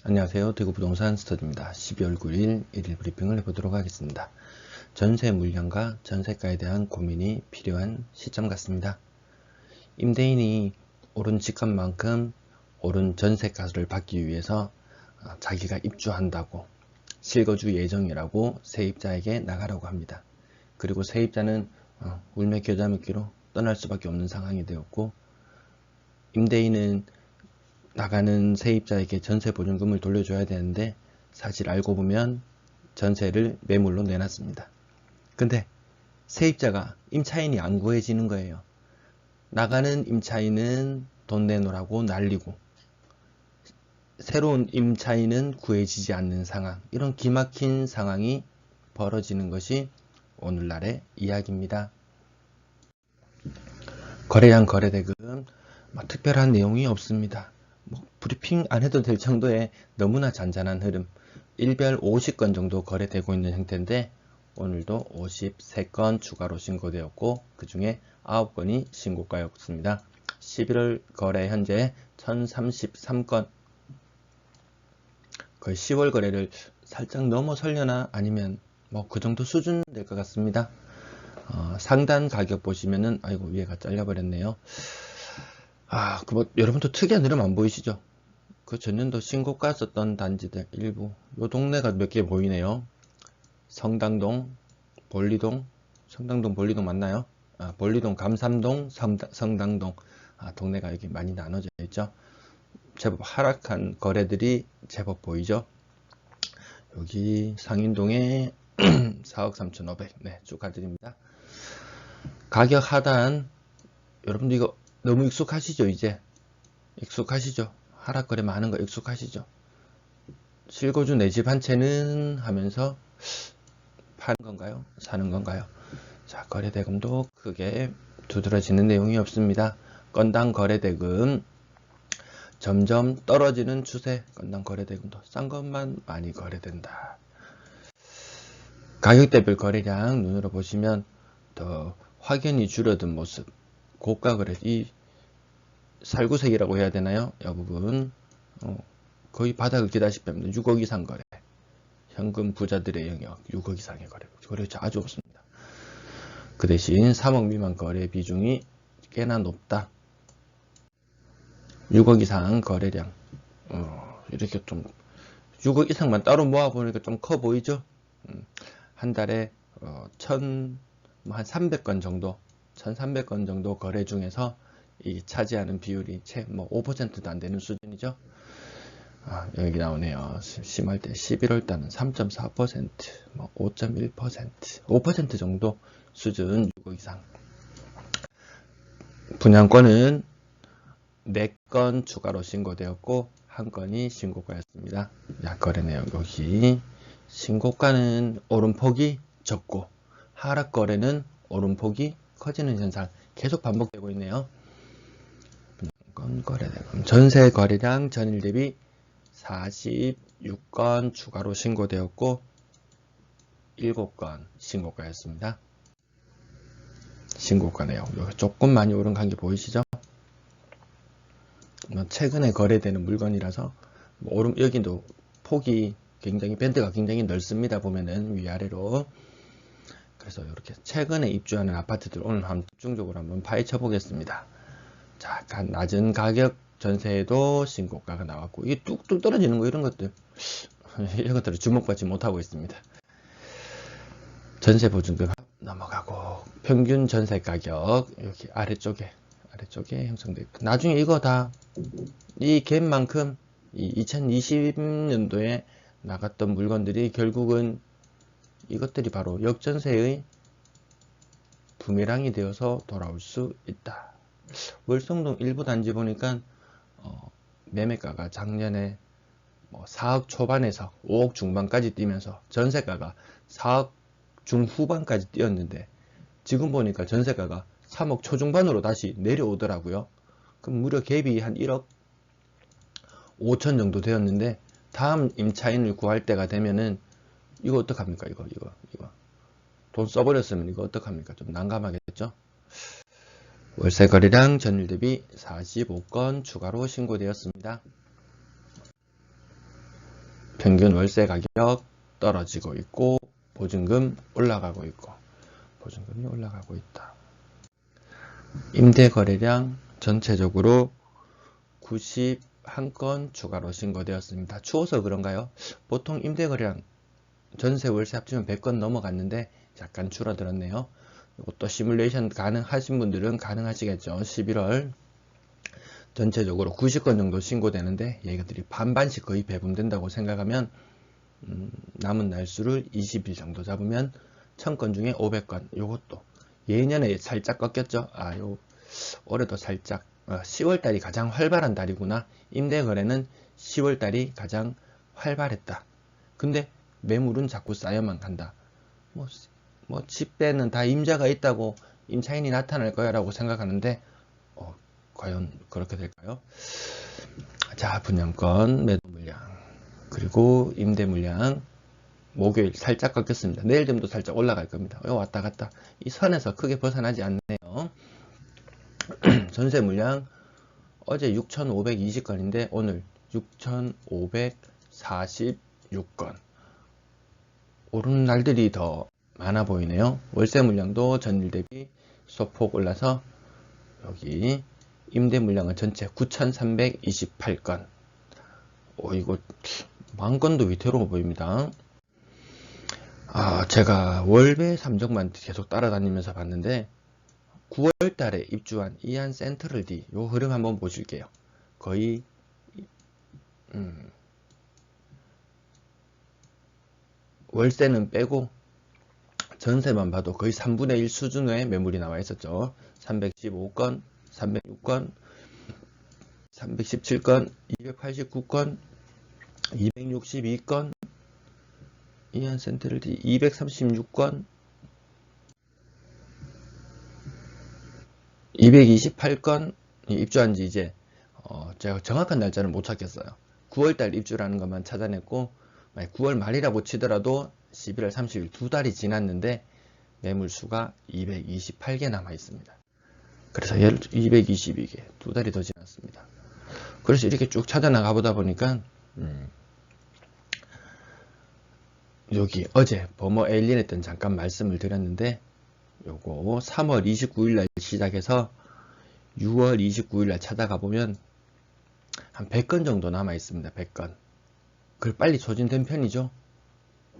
안녕하세요. 대구부동산 스터디입니다. 12월 9일 1일 브리핑을 해보도록 하겠습니다. 전세 물량과 전세가에 대한 고민이 필요한 시점 같습니다. 임대인이 오른 집값만큼 오른 전세가를 받기 위해서 자기가 입주한다고 실거주 예정이라고 세입자에게 나가라고 합니다. 그리고 세입자는 울며 겨자 먹기로 떠날 수밖에 없는 상황이 되었고, 임대인은 나가는 세입자에게 전세 보증금을 돌려줘야 되는데 사실 알고 보면 전세를 매물로 내놨습니다. 근데 세입자가 임차인이 안 구해지는 거예요. 나가는 임차인은 돈 내놓으라고 난리고 새로운 임차인은 구해지지 않는 상황, 이런 기막힌 상황이 벌어지는 것이 오늘날의 이야기입니다. 거래량 거래대금 특별한 내용이 없습니다. 브리핑 안 해도 될 정도의 너무나 잔잔한 흐름, 일별 50건 정도 거래되고 있는 형태인데 오늘도 53건 추가로 신고되었고 그 중에 9건이 신고가였습니다. 11월 거래 현재 1033건, 거의 10월 거래를 살짝 넘어설려나 아니면 그 정도 수준 될 것 같습니다. 상단 가격 보시면은 아이고 위에가 잘려버렸네요. 여러분도 특이한 흐름 안 보이시죠? 그 전년도 신고가 썼던 단지들 일부, 요 동네가 몇 개 보이네요. 성당동, 볼리동, 성당동, 볼리동 맞나요? 볼리동, 감삼동, 성당동, 동네가 여기 많이 나눠져 있죠. 제법 하락한 거래들이 제법 보이죠. 여기 상인동에 4억 3,500, 네, 축하드립니다. 가격 하단, 여러분들 이거 너무 익숙하시죠? 이제 익숙하시죠? 하락거래 많은 거 익숙하시죠? 실거주 내 집 한 채는 하면서 파는 건가요? 사는 건가요? 자, 거래대금도 크게 두드러지는 내용이 없습니다. 건당 거래대금 점점 떨어지는 추세. 건당 거래대금도 싼 것만 많이 거래된다. 가격대별 거래량 눈으로 보시면 더 확연히 줄어든 모습. 고가 거래, 이 살구색이라고 해야 되나요? 이 부분 거의 바닥을 기다시피 합니다. 6억 이상 거래, 현금 부자들의 영역 6억 이상의 거래가 아주 없습니다. 그 대신 3억 미만 거래 비중이 꽤나 높다. 6억 이상 거래량, 이렇게 좀 6억 이상만 따로 모아보니까 좀 커 보이죠? 한 달에 한 300건 정도, 1300건 정도 거래 중에서 이 차지하는 비율이 채 5%도 안 되는 수준이죠. 여기 나오네요. 심할 때 11월 달은 3.4%, 5.1%, 5% 정도 수준. 6억 이상. 분양권은 4건 추가로 신고되었고 1건이 신고가였습니다. 약거래 내용, 여기 신고가는 오름폭이 적고 하락거래는 오름폭이 커지는 현상 계속 반복되고 있네요. 거래대금, 전세 거래량 전일 대비 46건 추가로 신고되었고 7건 신고가였습니다. 신고가 내용, 여기 조금 많이 오른 관계 보이시죠? 최근에 거래되는 물건이라서 여기도 폭이 굉장히, 밴드가 굉장히 넓습니다. 보면은 위아래로. 그래서 이렇게 최근에 입주하는 아파트들 오늘 집중적으로 한번 파헤쳐 보겠습니다. 자, 약간 낮은 가격 전세에도 신고가가 나왔고, 이게 뚝뚝 떨어지는 거, 이런 것들을 주목받지 못하고 있습니다. 전세 보증금 넘어가고 평균 전세 가격 여기 아래쪽에 형성되어 있고, 나중에 이거 다 이 갭만큼 이 2020년도에 나갔던 물건들이 결국은 이것들이 바로 역전세의 부메랑이 되어서 돌아올 수 있다. 월성동 일부 단지 보니까 매매가가 작년에 4억 초반에서 5억 중반까지 뛰면서 전세가가 4억 중후반까지 뛰었는데 지금 보니까 전세가가 3억 초중반으로 다시 내려오더라고요. 그럼 무려 갭이 한 1억 5천 정도 되었는데 다음 임차인을 구할 때가 되면은 이거 어떡합니까? 이거 돈 써버렸으면 이거 어떡합니까? 좀 난감하겠죠? 월세 거래량 전일 대비 45건 추가로 신고되었습니다. 평균 월세 가격 떨어지고 있고 보증금 올라가고 있고 보증금이 올라가고 있다. 임대 거래량 전체적으로 91건 추가로 신고되었습니다. 추워서 그런가요? 보통 임대 거래량 전세 월세 합치면 100건 넘어갔는데 약간 줄어들었네요. 이것도 시뮬레이션 가능하신 분들은 가능하시겠죠. 11월 전체적으로 90건 정도 신고되는데 얘들이 반반씩 거의 배분된다고 생각하면 남은 날수를 20일 정도 잡으면 1000건 중에 500건. 요것도 예년에 살짝 꺾였죠. 올해도 살짝 10월달이 가장 활발한 달이구나. 임대거래는 10월달이 가장 활발했다. 근데 매물은 자꾸 쌓여만 간다. 집배는 다 임자가 있다고 임차인이 나타날 거야 라고 생각하는데 과연 그렇게 될까요? 자, 분양권, 매도 물량, 그리고 임대 물량 목요일 살짝 꺾였습니다. 내일 되면 살짝 올라갈 겁니다. 왔다 갔다 이 선에서 크게 벗어나지 않네요. 전세 물량 어제 6,520건인데 오늘 6,546건. 오르는 날들이 더 많아 보이네요. 월세 물량도 전일 대비 소폭 올라서 여기 임대 물량은 전체 9,328건. 이거 만건도 위태로워 보입니다. 제가 월배 3정만 계속 따라다니면서 봤는데 9월 달에 입주한 이안 센트럴 D 요 흐름 한번 보실게요. 거의 월세는 빼고 전세만 봐도 거의 3분의 1 수준의 매물이 나와 있었죠. 315건, 306건, 317건, 289건, 262건, 이안 센트럴 D 236건, 228건 입주한 지 이제 제가 정확한 날짜는 못 찾겠어요. 9월달 입주라는 것만 찾아냈고 9월 말이라고 치더라도 11월 30일 두 달이 지났는데 매물수가 228개 남아 있습니다. 그래서 222개 두 달이 더 지났습니다. 그래서 이렇게 쭉 찾아나가 보다 보니까 여기 어제 버머 에일리언 했던 잠깐 말씀을 드렸는데 요거 3월 29일 날 시작해서 6월 29일 날 찾아가 보면 한 100건 정도 남아 있습니다. 100건. 그걸 빨리 소진된 편이죠.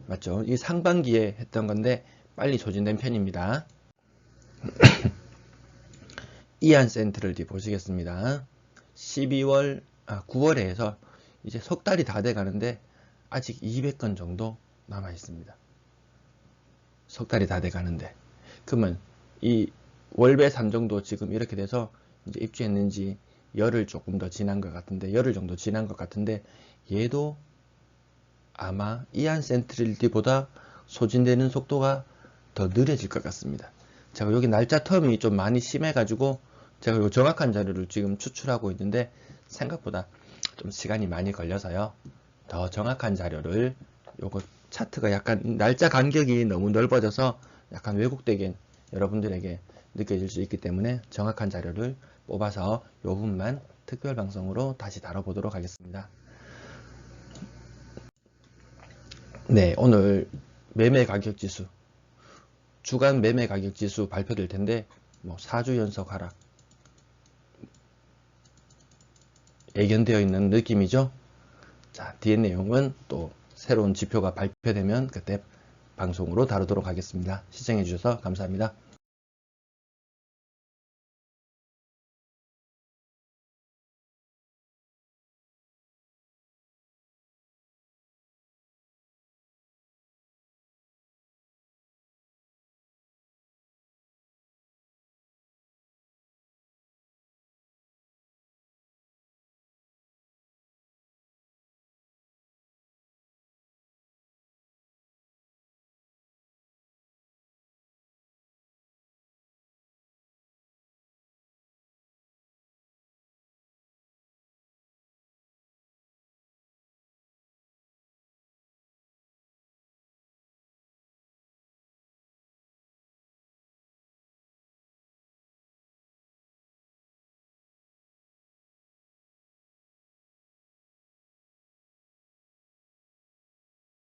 맞죠? 이 상반기에 했던 건데 빨리 소진된 편입니다. 이안 센트럴 D 보시겠습니다. 9월에 해서 이제 석 달이 다 돼 가는데 아직 200건 정도 남아 있습니다. 석 달이 다 돼 가는데 그러면 이 월배 3정도 지금 이렇게 돼서 이제 입주했는지 열흘 조금 더 지난 것 같은데 열흘 정도 지난 것 같은데 얘도 아마 이안 센트럴 D보다 소진되는 속도가 더 느려질 것 같습니다. 제가 여기 날짜 텀이 좀 많이 심해 가지고 제가 요 정확한 자료를 지금 추출하고 있는데 생각보다 좀 시간이 많이 걸려서요. 더 정확한 자료를 요거 차트가 약간 날짜 간격이 너무 넓어져서 약간 왜곡되게 여러분들에게 느껴질 수 있기 때문에 정확한 자료를 뽑아서 요 부분만 특별 방송으로 다시 다뤄보도록 하겠습니다. 네, 오늘 매매 가격 지수, 주간 매매 가격 지수 발표될 텐데 4주 연속 하락 예견되어 있는 느낌이죠. 자, 뒤에 내용은 또 새로운 지표가 발표되면 그때 방송으로 다루도록 하겠습니다. 시청해 주셔서 감사합니다.